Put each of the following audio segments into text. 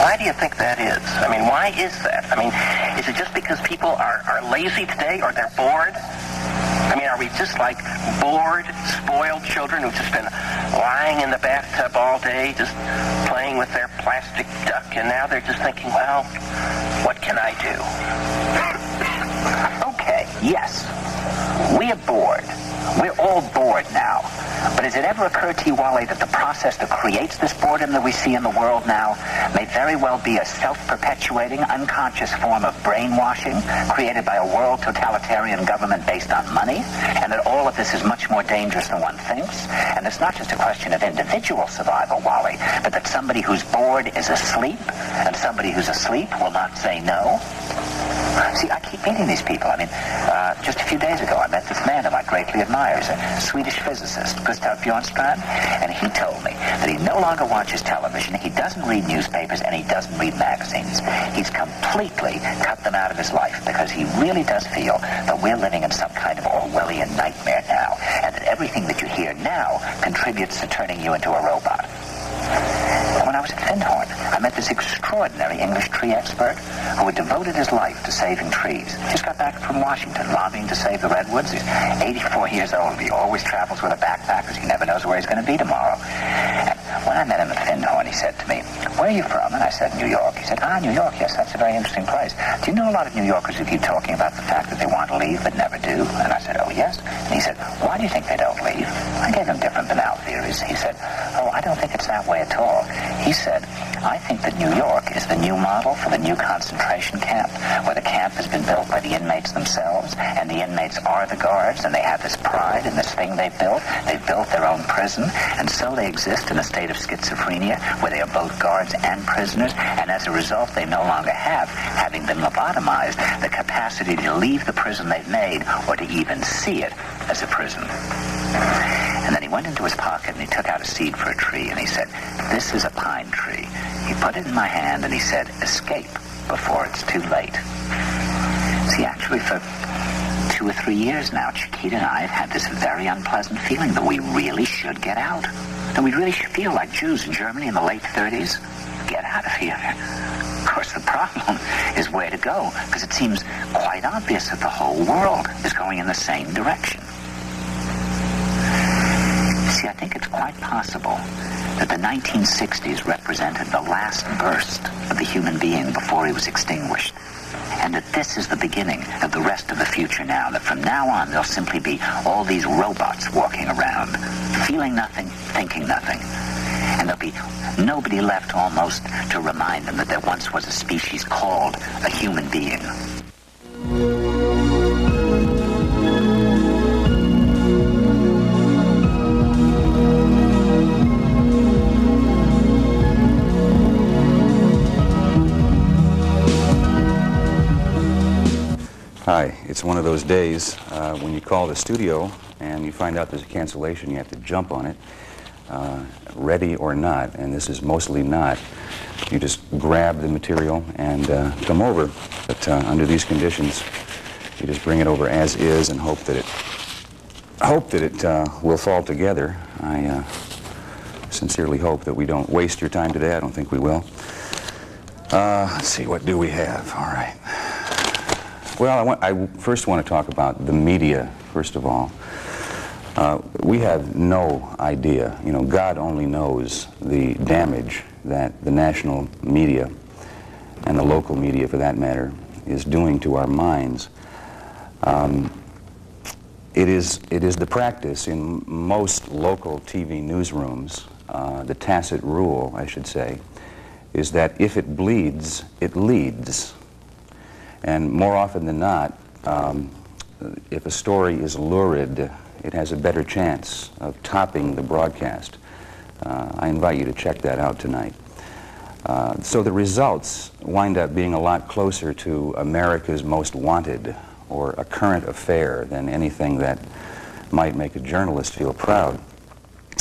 Why do you think that is? I mean, why is that? I mean, is it just because people are lazy today, or they're bored? I mean, are we just like bored, spoiled children who've just been lying in the bathtub all day, just playing with their plastic duck, and now they're just thinking, well, what can I do? Okay, yes, we are bored. We're all bored now. But has it ever occurred to you, Wally, that the process that creates this boredom that we see in the world now may very well be a self-perpetuating, unconscious form of brainwashing created by a world totalitarian government based on money, and that all of this is much more dangerous than one thinks? And it's not just a question of individual survival, Wally, but that somebody who's bored is asleep, and somebody who's asleep will not say no? See, I keep meeting these people. I mean, just a few days ago, I met this man whom I greatly admire. He's a Swedish physicist, Gustav Bjornstrand, and he told me that he no longer watches television, he doesn't read newspapers, and he doesn't read magazines. He's completely cut them out of his life because he really does feel that we're living in some kind of Orwellian nightmare now, and that everything that you hear now contributes to turning you into a robot. When I was at Findhorn, I met this extraordinary English tree expert who had devoted his life to saving trees. Just got back from Washington, lobbying to save the redwoods. He's 84 years old. He always travels with a backpack because he never knows where he's going to be tomorrow. And when I met him at Findhorn, he said to me, "Where are you from?" And I said, "New York." He said, "New York, yes, that's a very interesting place. Do you know a lot of New Yorkers who keep talking about the fact that they want to leave but never do?" And I said, "Oh, yes." And he said, "Why do you think they don't leave?" I gave him different banal theories. He said, "Oh, I don't think it's that way at all." He said, "I think that New York is the new model for the new concentration camp, where the camp has been built by the inmates themselves, and the inmates are the guards, and they have this pride in this thing they've built. They've built their own prison, and so they exist in a state of schizophrenia, where they are both guards and prisoners, and as a result, they no longer have, having been lobotomized, the capacity to leave the prison they've made, or to even see it as a prison." And then he went into his pocket and he took out a seed for a tree, and he said, "This is a pine tree." He put it in my hand and he said, "Escape before it's too late." See, actually for 2 or 3 years now, Chiquita and I have had this very unpleasant feeling that we really should get out. That we really should feel like Jews in Germany in the late 30s. Get out of here. Of course, the problem is where to go, because it seems quite obvious that the whole world is going in the same direction. See, I think it's quite possible that the 1960s represented the last burst of the human being before he was extinguished, and that this is the beginning of the rest of the future now, that from now on there'll simply be all these robots walking around, feeling nothing, thinking nothing, and there'll be nobody left almost to remind them that there once was a species called a human being. Hi, it's one of those days when you call the studio and you find out there's a cancellation, you have to jump on it, ready or not, and this is mostly not. You just grab the material and come over, but under these conditions, you just bring it over as is and hope that it will fall together. I sincerely hope that we don't waste your time today. I don't think we will. Let's see, what do we have? All right. Well, I first want to talk about the media, first of all. We have no idea, God only knows the damage that the national media, and the local media for that matter, is doing to our minds. It is the practice in most local TV newsrooms, the tacit rule, I should say, is that if it bleeds, it leads. And more often than not, if a story is lurid, it has a better chance of topping the broadcast. I invite you to check that out tonight. So the results wind up being a lot closer to America's Most Wanted or a current affair than anything that might make a journalist feel proud.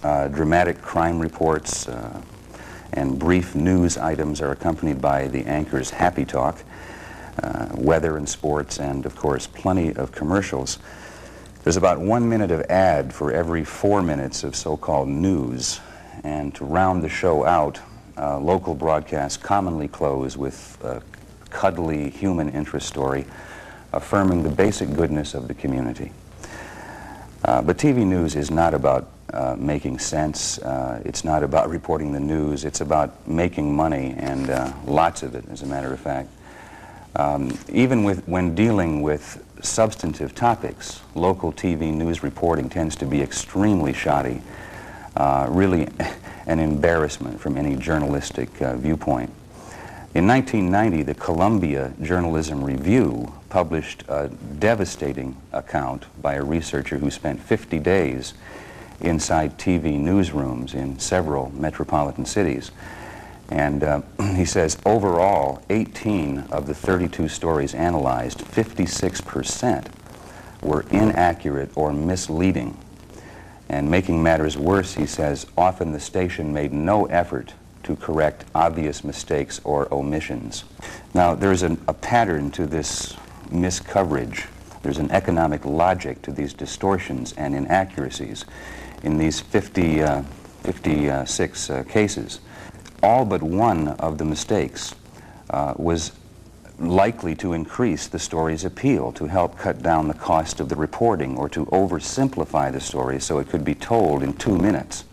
Dramatic crime reports and brief news items are accompanied by the anchor's happy talk. Weather and sports, and of course plenty of commercials. There's about 1 minute of ad for every 4 minutes of so-called news, and to round the show out, local broadcasts commonly close with a cuddly human interest story affirming the basic goodness of the community. But TV news is not about making sense. It's not about reporting the news. It's about making money, and lots of it, as a matter of fact. Even when dealing with substantive topics, local TV news reporting tends to be extremely shoddy, really an embarrassment from any journalistic viewpoint. In 1990, the Columbia Journalism Review published a devastating account by a researcher who spent 50 days inside TV newsrooms in several metropolitan cities. And he says, overall, 18 of the 32 stories analyzed, 56%, were inaccurate or misleading. And making matters worse, he says, often the station made no effort to correct obvious mistakes or omissions. Now, there's a pattern to this miscoverage. There's an economic logic to these distortions and inaccuracies in these 56 cases. All but one of the mistakes was likely to increase the story's appeal, to help cut down the cost of the reporting, or to oversimplify the story so it could be told in 2 minutes.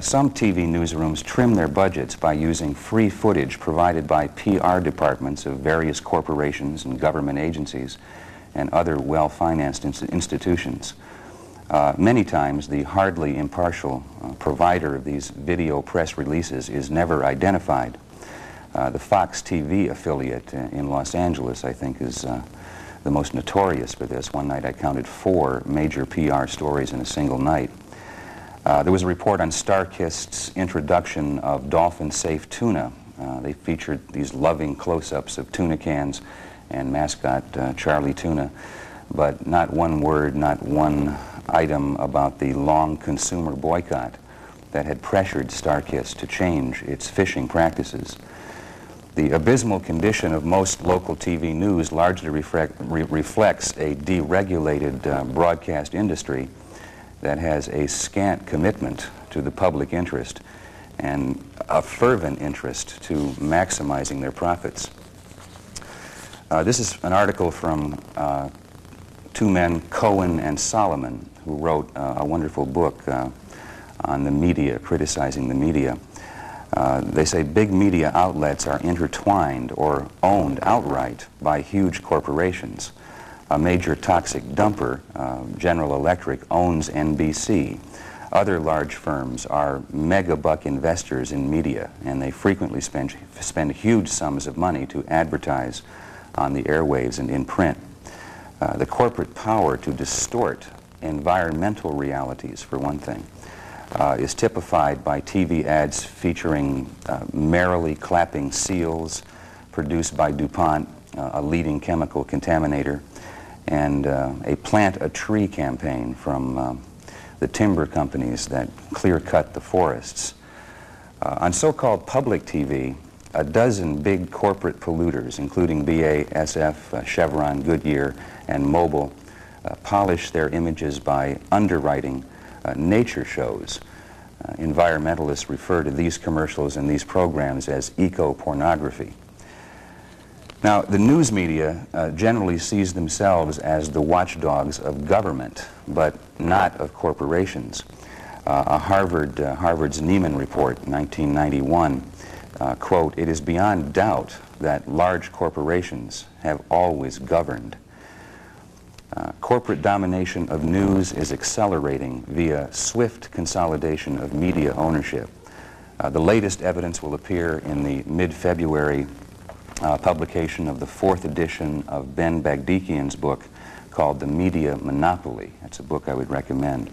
Some TV newsrooms trim their budgets by using free footage provided by PR departments of various corporations and government agencies and other well-financed institutions. Many times, the hardly impartial provider of these video press releases is never identified. The Fox TV affiliate in Los Angeles, I think, is the most notorious for this. One night I counted 4 major PR stories in a single night. There was a report on StarKist's introduction of dolphin-safe tuna. They featured these loving close-ups of tuna cans and mascot Charlie Tuna, but not one word, not one item about the long consumer boycott that had pressured StarKist to change its fishing practices. The abysmal condition of most local TV news largely reflects a deregulated broadcast industry that has a scant commitment to the public interest and a fervent interest to maximizing their profits. This is an article from 2 men, Cohen and Solomon, who wrote a wonderful book on the media, criticizing the media. They say big media outlets are intertwined or owned outright by huge corporations. A major toxic dumper, General Electric, owns NBC. Other large firms are mega-buck investors in media, and they frequently spend huge sums of money to advertise on the airwaves and in print. The corporate power to distort environmental realities, for one thing, is typified by TV ads featuring merrily clapping seals produced by DuPont, a leading chemical contaminator, and a Plant a Tree campaign from the timber companies that clear-cut the forests. On so-called public TV, a dozen big corporate polluters, including BASF, Chevron, Goodyear, and Mobil, polish their images by underwriting nature shows. Environmentalists refer to these commercials and these programs as eco-pornography. Now, the news media generally sees themselves as the watchdogs of government, but not of corporations. Harvard's Neiman report, 1991, quote, "It is beyond doubt that large corporations have always governed. Corporate domination of news is accelerating via swift consolidation of media ownership." The latest evidence will appear in the mid-February publication of the 4th edition of Ben Bagdikian's book called The Media Monopoly. That's a book I would recommend.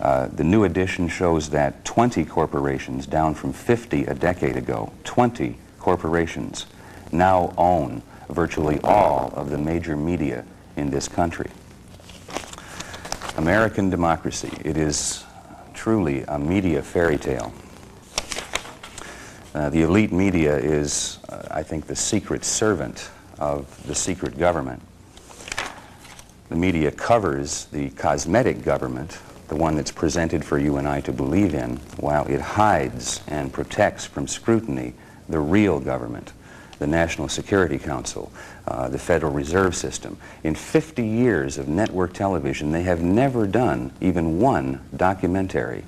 The new edition shows that 20 corporations, down from 50 a decade ago, 20 corporations now own virtually all of the major media in this country. American democracy, it is truly a media fairy tale. The elite media is, I think, the secret servant of the secret government. The media covers the cosmetic government the one that's presented for you and I to believe in, while it hides and protects from scrutiny the real government, the National Security Council, the Federal Reserve System. In 50 years of network television, they have never done even one documentary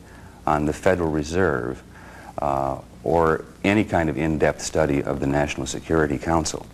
on the Federal Reserve or any kind of in-depth study of the National Security Council.